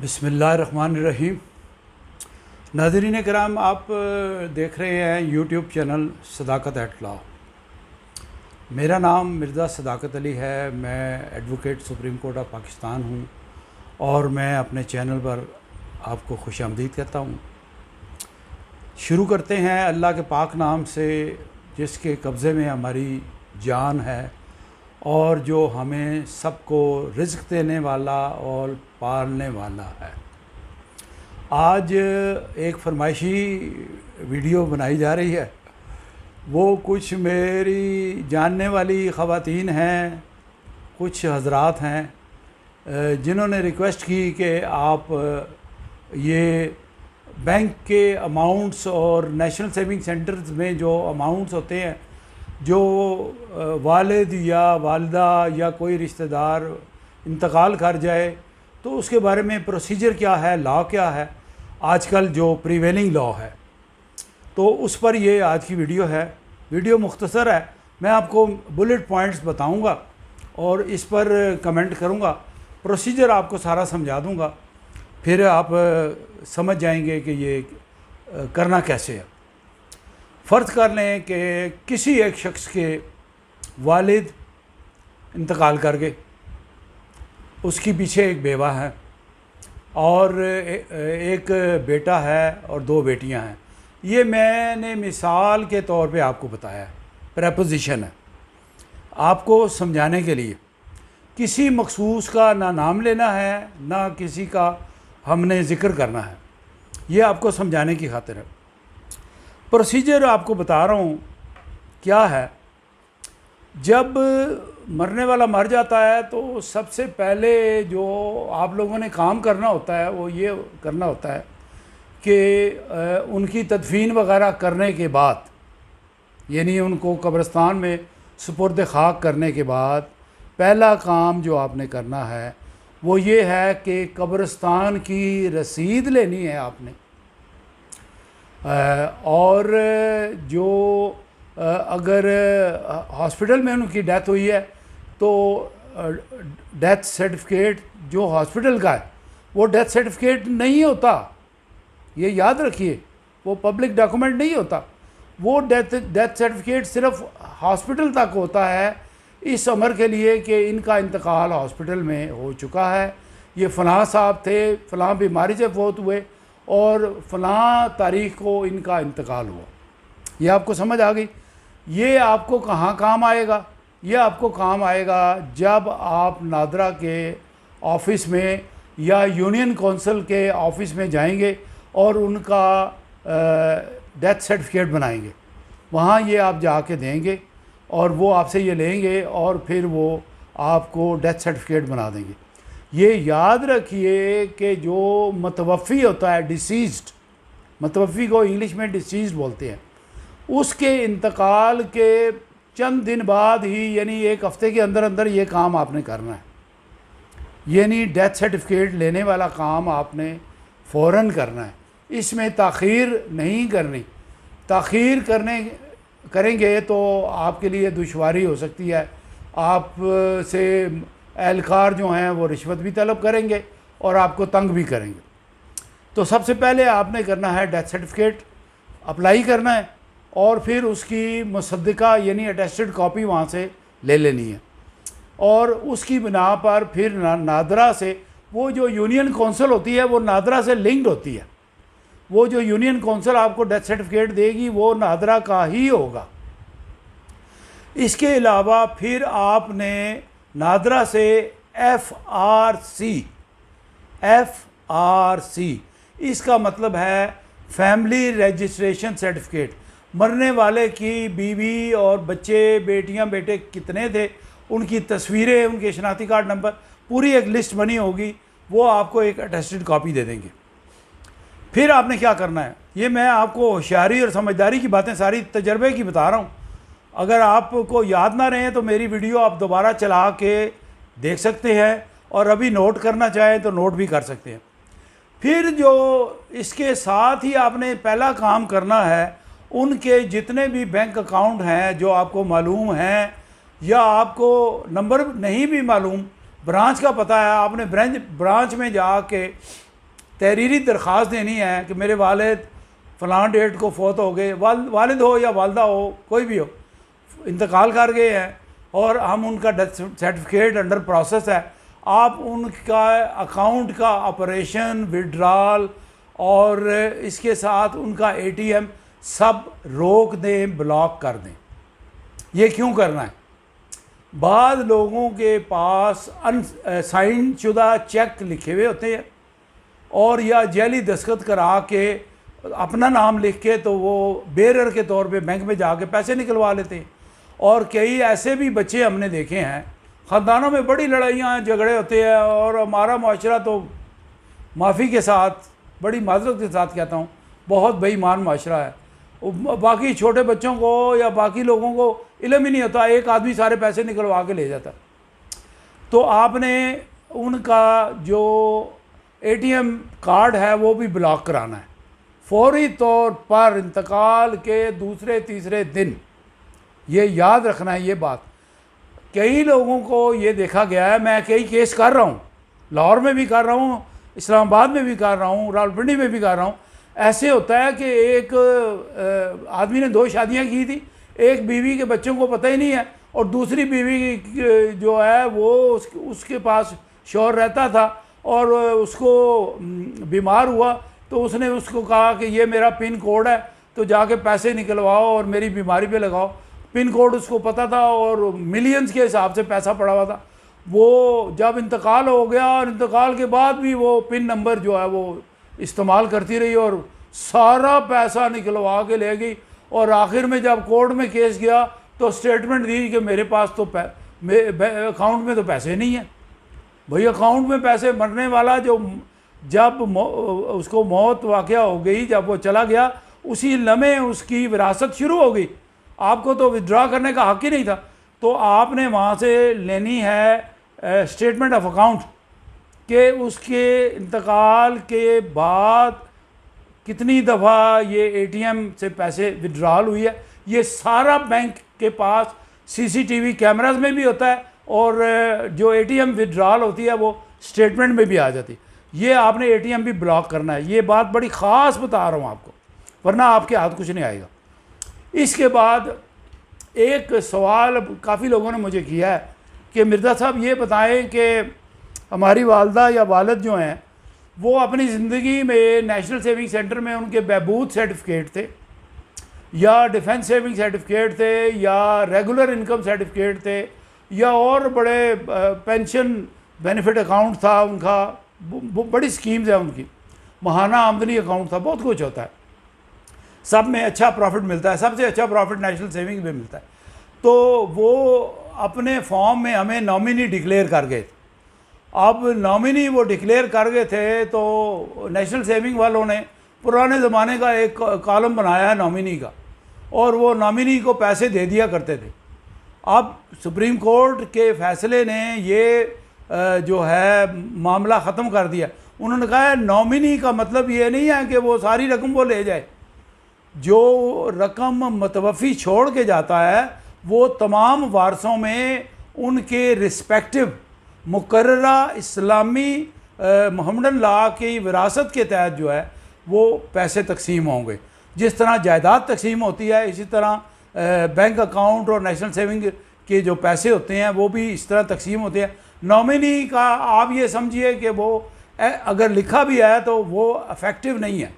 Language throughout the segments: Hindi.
बिस्मिल्लाहिर्रहमानिर्रहीम। नाज़रीन कराम, आप देख रहे हैं यूट्यूब चैनल सदाकत एट लॉ। मेरा नाम मिर्ज़ा सदाकत अली है। मैं advocate supreme court of Pakistan हूँ और मैं अपने चैनल पर आपको खुशामदीद कहता हूँ। शुरू करते हैं अल्लाह के पाक नाम से, जिसके कब्ज़े में हमारी जान है और जो हमें सबको रिज़्क़ देने वाला और पालने वाला है। आज एक फरमाइशी वीडियो बनाई जा रही है। वो कुछ मेरी जानने वाली ख़वातीन हैं, कुछ हज़रात हैं जिन्होंने रिक्वेस्ट की कि आप ये बैंक के अमाउंट्स और नेशनल सेविंग सेंटर्स में जो अमाउंट्स होते हैं, जो वालिद या वालिदा या कोई रिश्तेदार इंतकाल कर जाए तो उसके बारे में प्रोसीजर क्या है, लॉ क्या है, आजकल जो प्रिवेलिंग लॉ है, तो उस पर ये आज की वीडियो है। वीडियो मुख्तसर है, मैं आपको बुलेट पॉइंट्स बताऊंगा और इस पर कमेंट करूंगा, प्रोसीजर आपको सारा समझा दूंगा, फिर आप समझ जाएंगे कि ये करना कैसे है। फ़र्ज़ कर लें कि किसी एक शख्स के वालिद इंतकाल कर गए, उसकी पीछे एक बेवा है और एक बेटा है और दो बेटियां हैं। ये मैंने मिसाल के तौर पे आपको बताया है, प्रेपोजिशन है आपको समझाने के लिए। किसी मखसूस का ना नाम लेना है ना किसी का हमने ज़िक्र करना है, ये आपको समझाने की खातिर है। प्रोसीजर आपको बता रहा हूँ क्या है। जब मरने वाला मर जाता है तो सबसे पहले जो आप लोगों ने काम करना होता है वो ये करना होता है कि उनकी तदफीन वगैरह करने के बाद, यानी उनको कब्रिस्तान में सुपुर्द खाक करने के बाद पहला काम जो आपने करना है वो ये है कि कब्रिस्तान की रसीद लेनी है आपने। और जो अगर हॉस्पिटल में उनकी डेथ हुई है तो डेथ सर्टिफिकेट जो हॉस्पिटल का है वो डेथ सर्टिफिकेट नहीं होता, ये याद रखिए, वो पब्लिक डॉक्यूमेंट नहीं होता। वो डेथ सर्टिफिकेट सिर्फ हॉस्पिटल तक होता है इस अमर के लिए कि इनका इंतकाल हॉस्पिटल में हो चुका है, ये फ़लाँ साहब थे, फ़लाँ बीमारी से फौत हुए और फ़लाँ तारीख़ को इनका इंतकाल हुआ। ये आपको समझ आ गई। ये आपको कहाँ काम आएगा? ये आपको काम आएगा जब आप नादरा के ऑफ़िस में या यूनियन कौंसिल के ऑफ़िस में जाएंगे और उनका डेथ सर्टिफिकेट बनाएंगे। वहाँ ये आप जाके देंगे और वो आपसे ये लेंगे और फिर वो आपको डेथ सर्टिफिकेट बना देंगे। ये याद रखिए कि जो मतवफ़ी होता है, डिसीज़्ड, मतवफ़ी को इंग्लिश में डिसीज़्ड बोलते हैं, उसके इंतकाल के चंद दिन बाद ही, यानी एक हफ़्ते के अंदर अंदर ये काम आपने करना है। यानी डेथ सर्टिफिकेट लेने वाला काम आपने फ़ौरन करना है, इसमें ताख़ीर नहीं करनी। ताख़ीर करेंगे तो आपके लिए दुश्वारी हो सकती है। आप से एहलकार जो हैं वो रिश्वत भी तलब करेंगे और आपको तंग भी करेंगे। तो सबसे पहले आपने करना है डेथ सर्टिफिकेट अप्लाई करना है और फिर उसकी मुसद्दिका यानी अटेस्टेड कॉपी वहाँ से ले लेनी है और उसकी बिना पर फिर नादरा से, वो जो यूनियन कौंसिल होती है वो नादरा से लिंक्ड होती है। वो जो यूनियन कौंसिल आपको डेथ सर्टिफिकेट देगी वो नादरा का ही होगा। इसके अलावा फिर आपने नादरा से FRC, इसका मतलब है फैमिली रजिस्ट्रेशन सर्टिफिकेट। मरने वाले की बीवी और बच्चे, बेटियां, बेटे कितने थे, उनकी तस्वीरें, उनके शनाख्ती कार्ड नंबर, पूरी एक लिस्ट बनी होगी, वो आपको एक अटेस्टेड कॉपी दे देंगे। फिर आपने क्या करना है, ये मैं आपको होशियारी और समझदारी की बातें सारी तजर्बे की बता रहा हूँ। अगर आपको याद ना रहे तो मेरी वीडियो आप दोबारा चला के देख सकते हैं और अभी नोट करना चाहें तो नोट भी कर सकते हैं। फिर जो इसके साथ ही आपने पहला काम करना है, उनके जितने भी बैंक अकाउंट हैं जो आपको मालूम हैं या आपको नंबर नहीं भी मालूम, ब्रांच का पता है, आपने ब्रांच में जाके तहरीरी दरख्वास्त देनी है कि मेरे वालिद फ़लाँ डेट को फ़ौत हो गए, वालिद हो या वालदा हो, कोई भी हो, इंतकाल कर गए हैं और हम उनका डेथ सर्टिफिकेट अंडर प्रोसेस है, आप उनका अकाउंट का ऑपरेशन, विड्रॉल और इसके साथ उनका एटीएम सब रोक दें, ब्लॉक कर दें। ये क्यों करना है? बाद लोगों के पास साइन शुदा चेक लिखे हुए होते हैं और या जेली दस्तखत करा के अपना नाम लिख के तो वो बेरर के तौर पे बैंक में जाके पैसे निकलवा लेते हैं। और कई ऐसे भी बच्चे हमने देखे हैं, ख़ानदानों में बड़ी लड़ाइयाँ झगड़े होते हैं और हमारा माशरा तो माफ़ी के साथ, बड़ी माजरत के साथ कहता हूँ, बहुत बेईमान माशरा है। बाकी छोटे बच्चों को या बाकी लोगों को इल्म ही नहीं होता, एक आदमी सारे पैसे निकलवा के ले जाता। तो आपने उनका जो एटीएम कार्ड है वो भी ब्लॉक कराना है फौरी तौर पर, इंतकाल के दूसरे तीसरे दिन। ये याद रखना है ये बात। कई लोगों को ये देखा गया है, मैं कई केस कर रहा हूँ, लाहौर में भी कर रहा हूँ, इस्लामाबाद में भी कर रहा हूँ, रावलपिंडी में भी कर रहा हूँ। ऐसे होता है कि एक आदमी ने 2 शादियाँ की थी, एक बीवी के बच्चों को पता ही नहीं है और दूसरी बीवी जो है वो उसके पास शौहर रहता था और उसको बीमार हुआ तो उसने उसको कहा कि ये मेरा पिन कोड है तो जाके पैसे निकलवाओ और मेरी बीमारी पे लगाओ। पिन कोड उसको पता था और मिलियंस के हिसाब से पैसा पड़ा हुआ था। वो जब इंतकाल हो गया और इंतकाल के बाद भी वो पिन नंबर जो है वो इस्तेमाल करती रही और सारा पैसा निकलवा के ले गई। और आखिर में जब कोर्ट में केस गया तो स्टेटमेंट दी कि मेरे पास तो अकाउंट में तो पैसे नहीं है। भाई अकाउंट में पैसे, मरने वाला जो जब उसको मौत वाक़या हो गई, जब वो चला गया उसी लम्हे उसकी विरासत शुरू हो गई। आपको तो विड्रॉ करने का हक ही नहीं था। तो आपने वहाँ से लेनी है स्टेटमेंट ऑफ अकाउंट कि उसके इंतकाल के बाद कितनी दफ़ा ये एटीएम से पैसे विड्रॉल हुई है। ये सारा बैंक के पास सीसीटीवी कैमरास में भी होता है और जो एटीएम विड्रॉल होती है वो स्टेटमेंट में भी आ जाती है। ये आपने एटीएम भी ब्लॉक करना है। ये बात बड़ी ख़ास बता रहा हूँ आपको, वरना आपके हाथ कुछ नहीं आएगा। इसके बाद एक सवाल काफ़ी लोगों ने मुझे किया है कि मिर्ज़ा साहब ये बताएं कि हमारी वालदा या वालिद जो हैं वो अपनी ज़िंदगी में नेशनल सेविंग सेंटर में उनके बहबूद सर्टिफिकेट थे या डिफेंस सेविंग सर्टिफिकेट थे या रेगुलर इनकम सर्टिफिकेट थे या और बड़े पेंशन बेनिफिट अकाउंट था उनका, बड़ी स्कीम्स है उनकी, माहाना आमदनी अकाउंट था, बहुत कुछ होता है, सब में अच्छा प्रॉफिट मिलता है, सबसे अच्छा प्रॉफिट नेशनल सेविंग में मिलता है। तो वो अपने फॉर्म में हमें नॉमिनी डिक्लेयर कर गए। अब नॉमिनी वो डिक्लेयर कर गए थे तो नेशनल सेविंग वालों ने पुराने ज़माने का एक कॉलम बनाया है नॉमिनी का और वो नॉमिनी को पैसे दे दिया करते थे। अब सुप्रीम कोर्ट के फैसले ने ये जो है मामला ख़त्म कर दिया। उन्होंने कहा है नॉमिनी का मतलब ये नहीं है कि वो सारी रकम वो ले जाए, जो रकम मतवफ़ी छोड़ के जाता है वो तमाम वारसों में उनके रिस्पेक्टिव मुकर्ररा इस्लामी मुहम्मदन लॉ की विरासत के तहत जो है वो पैसे तकसीम होंगे। जिस तरह जायदाद तकसीम होती है इसी तरह बैंक अकाउंट और नेशनल सेविंग के जो पैसे होते हैं वो भी इस तरह तकसीम होते हैं। नॉमिनी का आप ये समझिए कि वो अगर लिखा भी है तो वो इफ़ेक्टिव नहीं है।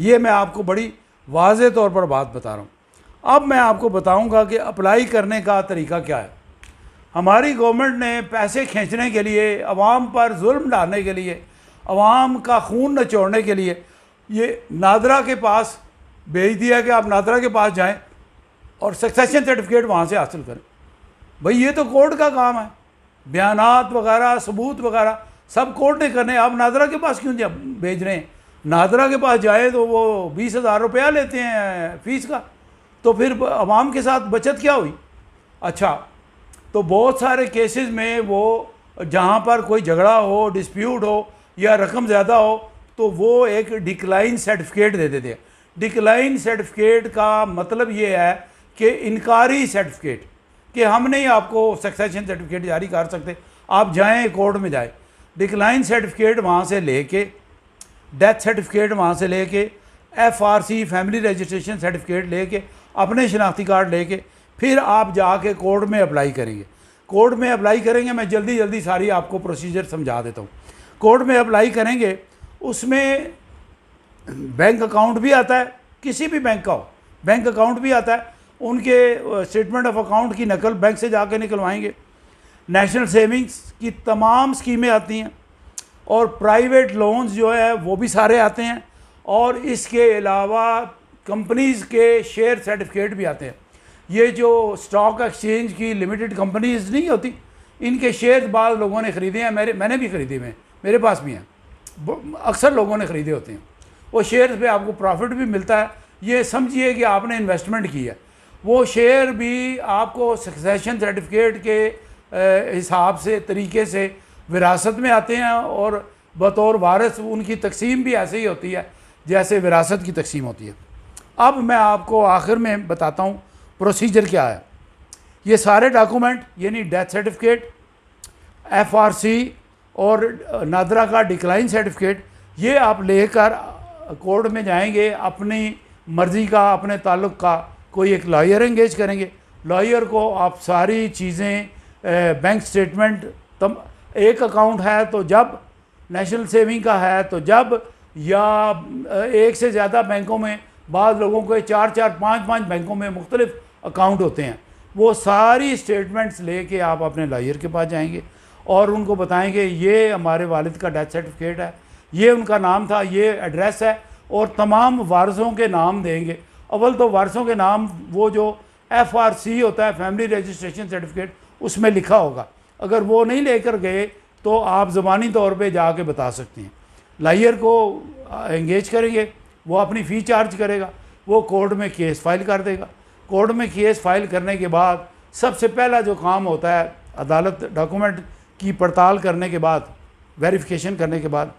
ये मैं आपको बड़ी वाज़ेह तौर पर बात बता रहा हूँ। अब मैं आपको बताऊँगा कि अप्लाई करने का तरीका क्या है। हमारी गवर्नमेंट ने पैसे खींचने के लिए, अवाम पर जुल्म डालने के लिए, अवाम का खून नचोड़ने के लिए ये नादरा के पास भेज दिया कि आप नादरा के पास जाएं और सक्सेशन सर्टिफिकेट वहाँ से हासिल करें। भाई ये तो कोर्ट का काम है, बयानात वगैरह, सबूत वगैरह सब कोर्ट ने करने। आप नादरा के पास क्यों भेज रहे हैं? नादरा के पास जाए तो वो 20,000 रुपया लेते हैं फ़ीस का, तो फिर अवाम के साथ बचत क्या हुई? अच्छा, तो बहुत सारे केसेस में वो जहाँ पर कोई झगड़ा हो, डिस्प्यूट हो या रकम ज़्यादा हो तो वो एक डिक्लाइन सर्टिफिकेट दे देते हैं। डिक्लाइन सर्टिफिकेट का मतलब ये है कि इनकारी सर्टिफिकेट, कि हम नहीं आपको सक्सेशन सर्टिफिकेट जारी कर सकते, आप जाएं कोर्ट में जाएं। डिक्लाइन सर्टिफिकेट वहाँ से लेके डेथ सर्टिफिकेट वहाँ से लेके, FRC फैमिली रजिस्ट्रेशन सर्टिफिकेट लेके, अपने शनाख्ती कार्ड लेके फिर आप जाके कोर्ट में अप्लाई करेंगे। कोर्ट में अप्लाई करेंगे, मैं जल्दी जल्दी सारी आपको प्रोसीजर समझा देता हूँ। कोर्ट में अप्लाई करेंगे, उसमें बैंक अकाउंट भी आता है, किसी भी बैंक का हो, बैंक अकाउंट भी आता है, उनके स्टेटमेंट ऑफ अकाउंट की नकल बैंक से जाके निकलवाएंगे। नेशनल सेविंग्स की तमाम स्कीमें आती हैं और प्राइवेट लोन्स जो है वो भी सारे आते हैं, और इसके अलावा कंपनीज़ के शेयर सर्टिफिकेट भी आते हैं। ये जो स्टॉक एक्सचेंज की लिमिटेड कंपनीज नहीं होती, इनके शेयर बाद लोगों ने ख़रीदे हैं, मैंने भी ख़रीदे हुए हैं, मेरे पास भी हैं, अक्सर लोगों ने ख़रीदे होते हैं। वो शेयर पे आपको प्रॉफिट भी मिलता है, ये समझिए कि आपने इन्वेस्टमेंट की है। वो शेयर भी आपको सक्सेशन सर्टिफिकेट के हिसाब से, तरीके से विरासत में आते हैं, और बतौर वारिस उनकी तकसीम भी ऐसे ही होती है जैसे विरासत की तकसीम होती है। अब मैं आपको आखिर में बताता हूँ प्रोसीजर क्या है। ये सारे डॉक्यूमेंट यानी डेथ सर्टिफिकेट, FRC और नादरा का डिक्लाइन सर्टिफिकेट, ये आप लेकर कोर्ट में जाएंगे, अपनी मर्ज़ी का, अपने ताल्लुक़ का कोई एक लॉयर एंगेज करेंगे। लॉयर को आप सारी चीज़ें, बैंक स्टेटमेंट, एक अकाउंट है तो जब, नेशनल सेविंग का है तो जब, या एक से ज़्यादा बैंकों में, बाद लोगों के 4-4, 5-5 बैंकों में मुख्तलिफ अकाउंट होते हैं, वो सारी स्टेटमेंट्स लेके आप अपने लॉयर के पास जाएंगे और उनको बताएंगे ये हमारे वालिद का डेथ सर्टिफिकेट है, ये उनका नाम था, ये एड्रेस है, और तमाम वारसों के नाम देंगे। अव्वल तो वारसों के नाम वो जो FRC होता है, फैमिली रजिस्ट्रेशन सर्टिफिकेट, उसमें लिखा होगा। अगर वो नहीं लेकर गए तो आप ज़बानी तौर पे जाके बता सकते हैं। लॉयर को एंगेज करेंगे, वो अपनी फ़ी चार्ज करेगा, वो कोर्ट में केस फाइल कर देगा। कोर्ट में केस फाइल करने के बाद सबसे पहला जो काम होता है, अदालत डॉक्यूमेंट की पड़ताल करने के बाद, वेरिफिकेशन करने के बाद,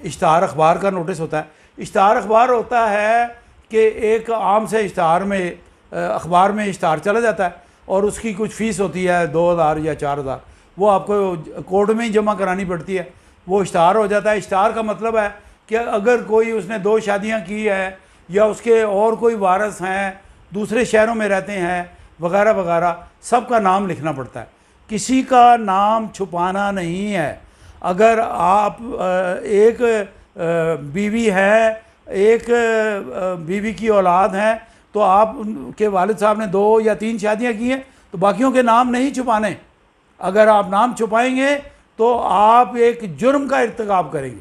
इश्तहार अखबार का नोटिस होता है। इश्तहार अखबार होता है कि एक आम से इश्तहार में, अखबार में इश्तहार चला जाता है और उसकी कुछ फ़ीस होती है 2000 या 4000, वो आपको कोर्ट में ही जमा करानी पड़ती है। वो इश्तहार हो जाता है। इश्तहार का मतलब है कि अगर कोई, उसने 2 शादियाँ की है या उसके और कोई वारस हैं, दूसरे शहरों में रहते हैं वगैरह वगैरह, सब का नाम लिखना पड़ता है। किसी का नाम छुपाना नहीं है। अगर आप एक बीवी है, एक बीवी की औलाद है, तो आप उनके वालिद साहब ने 2 या 3 शादियाँ की हैं, तो बाकियों के नाम नहीं छुपाने। अगर आप नाम छुपाएंगे तो आप एक जुर्म का इर्तिकाब करेंगे।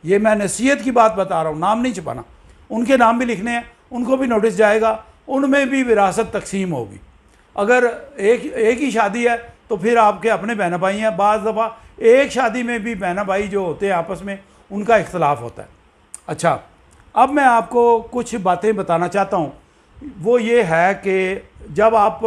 ये मैं नसीहत की बात बता रहा हूँ, नाम नहीं छुपाना। उनके नाम भी लिखने हैं, उनको भी नोटिस जाएगा, उनमें भी विरासत तकसीम होगी। अगर एक ही शादी है तो फिर आपके अपने बहन भाई हैं। बाज़ दफ़ा एक शादी में भी बहन भाई जो होते हैं आपस में, उनका इख्तलाफ होता है। अच्छा, अब मैं आपको कुछ बातें बताना चाहता हूँ। वो ये है कि जब आप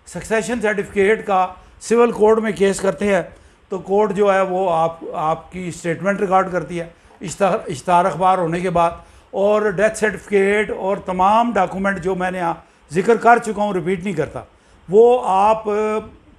सक्सेशन सर्टिफिकेट का सिविल कोर्ट में केस करते हैं तो कोर्ट जो है वो आपकी स्टेटमेंट रिकॉर्ड करती है इश्तहार अखबार होने के बाद, और डेथ सर्टिफिकेट और तमाम डॉक्यूमेंट जो मैंने यहाँ जिक्र कर चुका हूँ, रिपीट नहीं करता, वो आप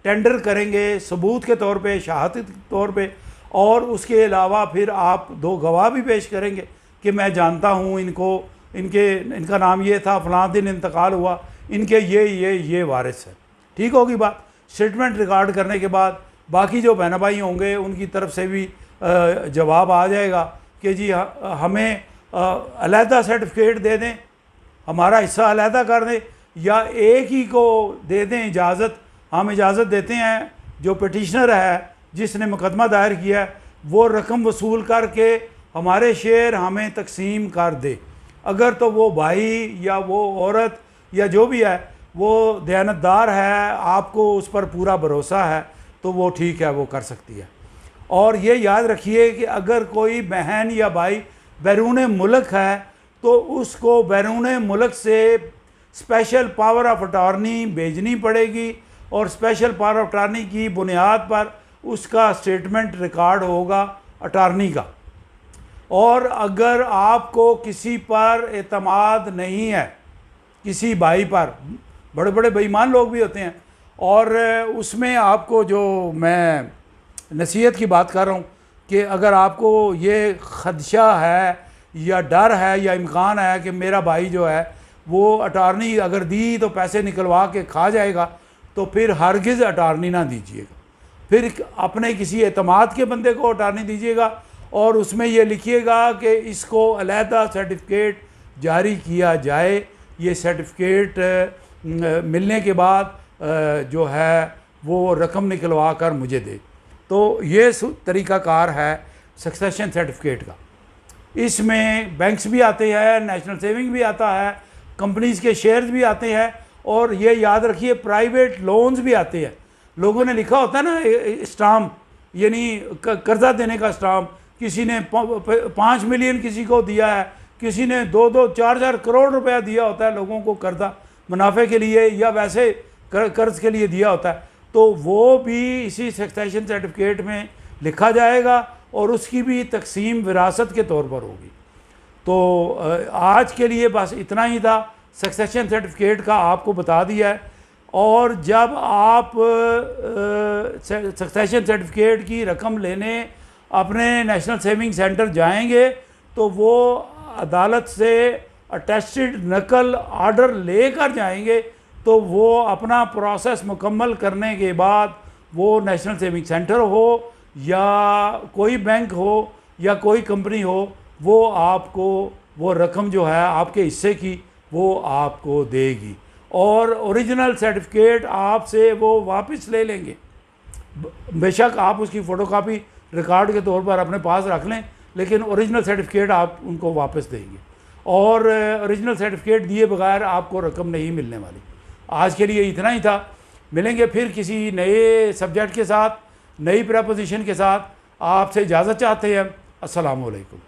टेंडर करेंगे सबूत के तौर पे, शहादत के तौर पे, और उसके अलावा फिर आप 2 गवाह भी पेश करेंगे कि मैं जानता हूँ इनको, इनका नाम ये था, फ़लाँ दिन इंतकाल हुआ, इनके ये वारिस है। ठीक होगी बात। स्टेटमेंट रिकॉर्ड करने के बाद बाकी जो बहन भाई होंगे उनकी तरफ से भी जवाब आ जाएगा कि जी हमें अलहदा सर्टिफिकेट दे दें, हमारा हिस्सा अलहदा कर दें, या एक ही को दे दें इजाज़त। हम इजाज़त देते हैं, जो पिटिशनर है जिसने मुकदमा दायर किया है वो रकम वसूल करके हमारे शेयर हमें तकसीम कर दे। अगर तो वो भाई या वो औरत या जो भी है वो दयानतदार है, आपको उस पर पूरा भरोसा है, तो वो ठीक है, वो कर सकती है। और ये याद रखिए कि अगर कोई बहन या भाई बैरून मुल्क है तो उसको बैरून मुल्क से स्पेशल पावर ऑफ अटॉर्नी भेजनी पड़ेगी, और स्पेशल पावर ऑफ अटॉर्नी की बुनियाद पर उसका स्टेटमेंट रिकॉर्ड होगा अटॉर्नी का। और अगर आपको किसी पर एतमाद नहीं है, किसी भाई पर, बड़े बड़े बेईमान लोग भी होते हैं, और उसमें आपको जो मैं नसीहत की बात कर रहा हूँ कि अगर आपको ये ख़दशा है या डर है या इम्कान है कि मेरा भाई जो है वो अटारनी अगर दी तो पैसे निकलवा के खा जाएगा, तो फिर हरगिज़ अटारनी ना दीजिएगा। फिर अपने किसी एतमाद के बंदे को अटारनी दीजिएगा और उसमें ये लिखिएगा कि इसको अलहदा सर्टिफिकेट जारी किया जाए। ये सर्टिफिकेट मिलने के बाद जो है वो रकम निकलवा कर मुझे दे। तो ये तरीक़ाकार है सक्सेशन सर्टिफिकेट का। इसमें बैंक्स भी आते हैं, नेशनल सेविंग भी आता है, कंपनीज़ के शेयर्स भी आते हैं, और ये याद रखिए प्राइवेट लोन्स भी आते हैं। लोगों ने लिखा होता है ना स्टाम्प, यानी कर्जा देने का स्टाम्प, किसी ने 5 मिलियन किसी को दिया है, किसी ने 2-2 4-4 करोड़ रुपया दिया होता है लोगों को कर्जा मुनाफे के लिए या वैसे कर्ज के लिए दिया होता है, तो वो भी इसी सक्सेशन सर्टिफिकेट में लिखा जाएगा और उसकी भी तकसीम विरासत के तौर पर होगी। तो आज के लिए बस इतना ही था, सक्सेशन सर्टिफिकेट का आपको बता दिया है। और जब आप सक्सेशन सर्टिफिकेट की रकम लेने अपने नेशनल सेविंग सेंटर जाएंगे तो वो अदालत से अटेस्टेड नकल आर्डर लेकर जाएंगे, तो वो अपना प्रोसेस मुकम्मल करने के बाद वो नेशनल सेविंग सेंटर हो या कोई बैंक हो या कोई कंपनी हो, वो आपको वो रकम जो है आपके हिस्से की वो आपको देगी और ओरिजिनल सर्टिफिकेट आपसे वो वापस ले लेंगे। बेशक आप उसकी फ़ोटोकॉपी रिकॉर्ड के तौर पर अपने पास रख लें, लेकिन ओरिजिनल सर्टिफिकेट आप उनको वापस देंगे और ओरिजिनल सर्टिफिकेट दिए बगैर आपको रकम नहीं मिलने वाली। आज के लिए इतना ही था। मिलेंगे फिर किसी नए सब्जेक्ट के साथ, नई प्रपोजिशन के साथ। आपसे इजाज़त चाहते हैं। अस्सलामु अलैकुम।